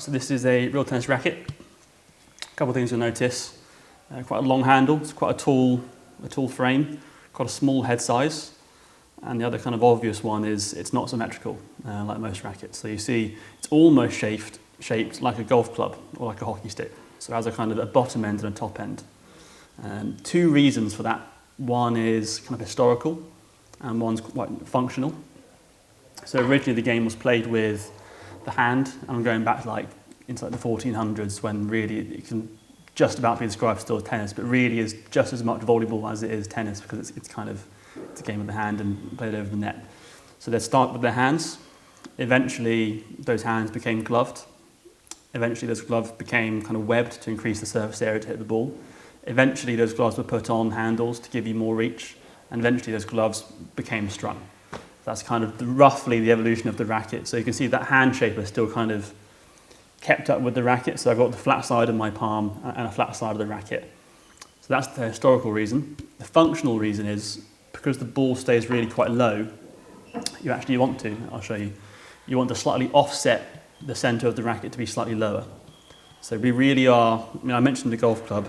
so this is a real tennis racket. A couple of things you'll notice. Quite a long handle, it's quite a tall frame, quite a small head size. And the other kind of obvious one is it's not symmetrical like most rackets. So you see it's almost shaped like a golf club or like a hockey stick. So it has a kind of a bottom end and a top end. Two reasons for that. One is kind of historical and one's quite functional. So originally the game was played with the hand, and I'm going back like into like the 1400s when really it can just about be described still as tennis, but really is just as much volleyball as it is tennis because it's a game of the hand and played over the net. So they start with their hands. Eventually those hands became gloved. Eventually those gloves became kind of webbed to increase the surface area to hit the ball. Eventually those gloves were put on handles to give you more reach, and eventually those gloves became strung. That's kind of roughly the evolution of the racket. So you can see that hand shape is still kind of kept up with the racket. So I've got the flat side of my palm and a flat side of the racket. So that's the historical reason. The functional reason is because the ball stays really quite low, you want to, I'll show you, you want to slightly offset the center of the racket to be slightly lower. So we really are, I mentioned the golf club,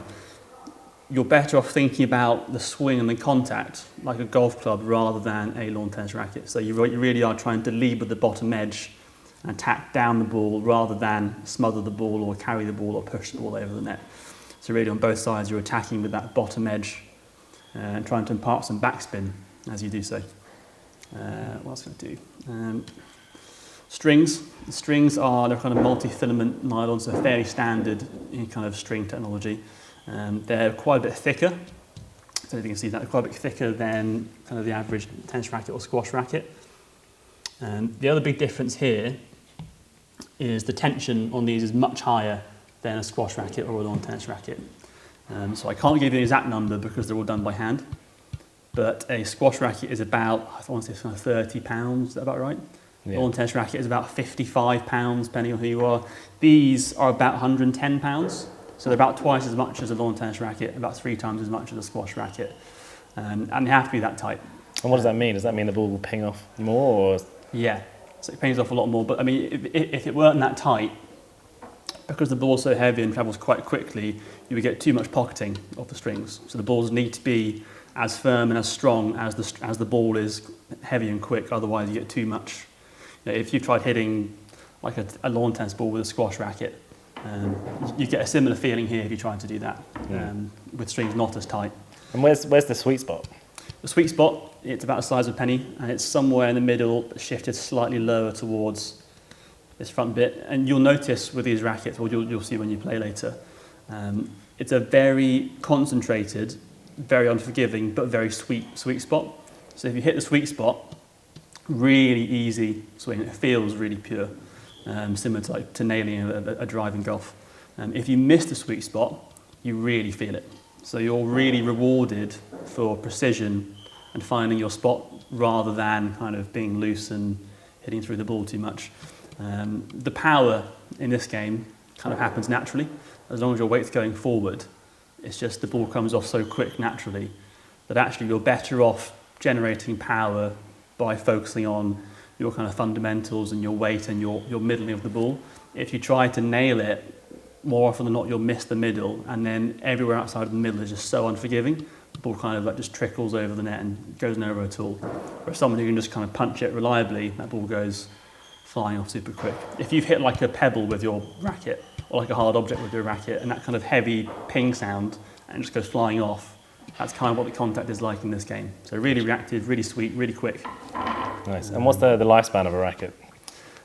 you're better off thinking about the swing and the contact like a golf club rather than a lawn tennis racket. So you really are trying to lead with the bottom edge and tack down the ball rather than smother the ball or carry the ball or push the ball over the net. So really on both sides you're attacking with that bottom edge and trying to impart some backspin as you do so. What else can I do? Strings. The strings they're kind of multi-filament nylon, so fairly standard in kind of string technology. They're quite a bit thicker. So if you can see that, they're quite a bit thicker than kind of the average tennis racket or squash racket. The other big difference here is the tension on these is much higher than a squash racket or a lawn tennis racket. So I can't give you an exact number because they're all done by hand, but a squash racket is about, I want to say, £30, is that about right? Yeah. Lawn tennis racket is about £55, depending on who you are. These are about £110, so they're about twice as much as a lawn tennis racket, about 3 times as much as a squash racket, and they have to be that tight. And what does that mean? Does that mean the ball will ping off more? Or? Yeah, so it pings off a lot more, but I mean, if it weren't that tight, because the ball's so heavy and travels quite quickly, you would get too much pocketing of the strings. So the balls need to be as firm and as strong as the ball is heavy and quick, otherwise you get too much. If you tried hitting like a lawn tennis ball with a squash racket, you get a similar feeling here if you try to do that, with strings not as tight. And where's the sweet spot? The sweet spot, it's about the size of a penny, and it's somewhere in the middle, shifted slightly lower towards this front bit. And you'll notice with these rackets, or you'll see when you play later, it's a very concentrated, very unforgiving, but very sweet spot. So if you hit the sweet spot, really easy swing, it feels really pure, similar to nailing a drive in golf. If you miss the sweet spot, you really feel it. So you're really rewarded for precision and finding your spot rather than kind of being loose and hitting through the ball too much. The power in this game kind of happens naturally. As long as your weight's going forward, it's just the ball comes off so quick naturally that actually you're better off generating power by focusing on your kind of fundamentals and your weight and your middling of the ball. If you try to nail it, more often than not you'll miss the middle, and then everywhere outside of the middle is just so unforgiving. The ball kind of like just trickles over the net and goes nowhere at all. Whereas someone who can just kind of punch it reliably, that ball goes flying off super quick. If you've hit like a pebble with your racket, or like a hard object with your racket, and that kind of heavy ping sound, and it just goes flying off, that's kind of what the contact is like in this game. So really reactive, really sweet, really quick. Nice. And what's the lifespan of a racket?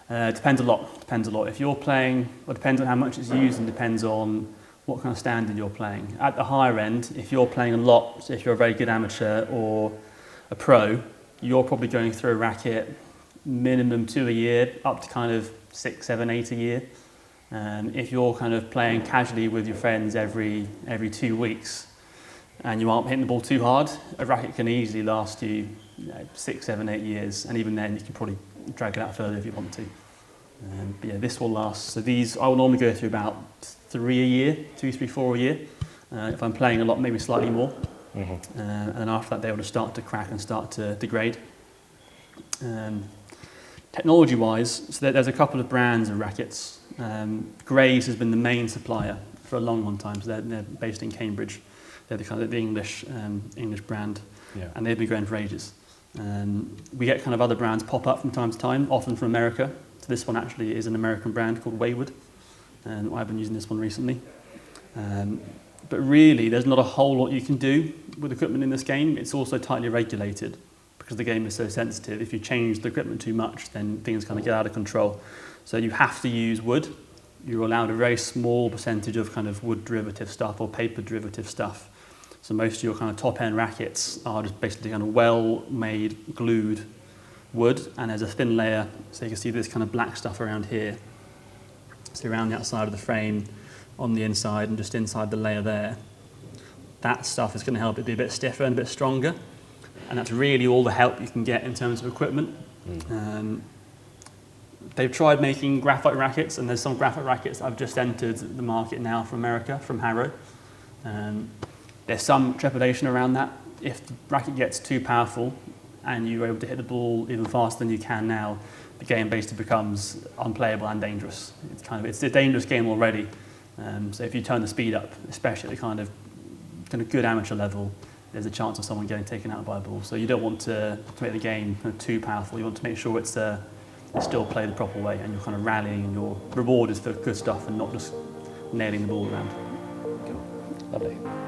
Depends a lot. If you're playing, well, it depends on how much it's used and depends on what kind of standard you're playing. At the higher end, if you're playing a lot, so if you're a very good amateur or a pro, you're probably going through a racket minimum 2 a year, up to kind of 6, 7, 8 a year. If you're kind of playing casually with your friends every 2 weeks and you aren't hitting the ball too hard, a racket can easily last you, 6, 7, 8 years, and even then you can probably drag it out further if you want to. But yeah, this will last. So these, I will normally go through about 3 a year, 2, 3, 4 a year. If I'm playing a lot, maybe slightly more. Mm-hmm. And then after that, they will just start to crack and start to degrade. Technology-wise, so there's a couple of brands of rackets. Grays has been the main supplier for a long, long time. So they're based in Cambridge. They're the kind of the English brand, and they've been going for ages. We get kind of other brands pop up from time to time, often from America. So this one actually is an American brand called Wayward, and I've been using this one recently. But really, there's not a whole lot you can do with equipment in this game. It's also tightly regulated because the game is so sensitive. If you change the equipment too much, then things kind of get out of control. So you have to use wood. You're allowed a very small percentage of kind of wood derivative stuff or paper derivative stuff. So most of your kind of top-end rackets are just basically kind of well-made, glued wood, and there's a thin layer. So you can see this kind of black stuff around here. So around the outside of the frame, on the inside, and just inside the layer there. That stuff is going to help it be a bit stiffer and a bit stronger. And that's really all the help you can get in terms of equipment. They've tried making graphite rackets, and there's some graphite rackets that have just entered the market now from America, from Harrow. There's some trepidation around that. If the racket gets too powerful and you're able to hit the ball even faster than you can now, the game basically becomes unplayable and dangerous. It's a dangerous game already. So if you turn the speed up, especially at the kind of good amateur level, there's a chance of someone getting taken out by a ball. So you don't want to make the game kind of too powerful. You want to make sure it's still played the proper way, and you're kind of rallying, and your reward is for good stuff and not just nailing the ball around. Cool. Lovely.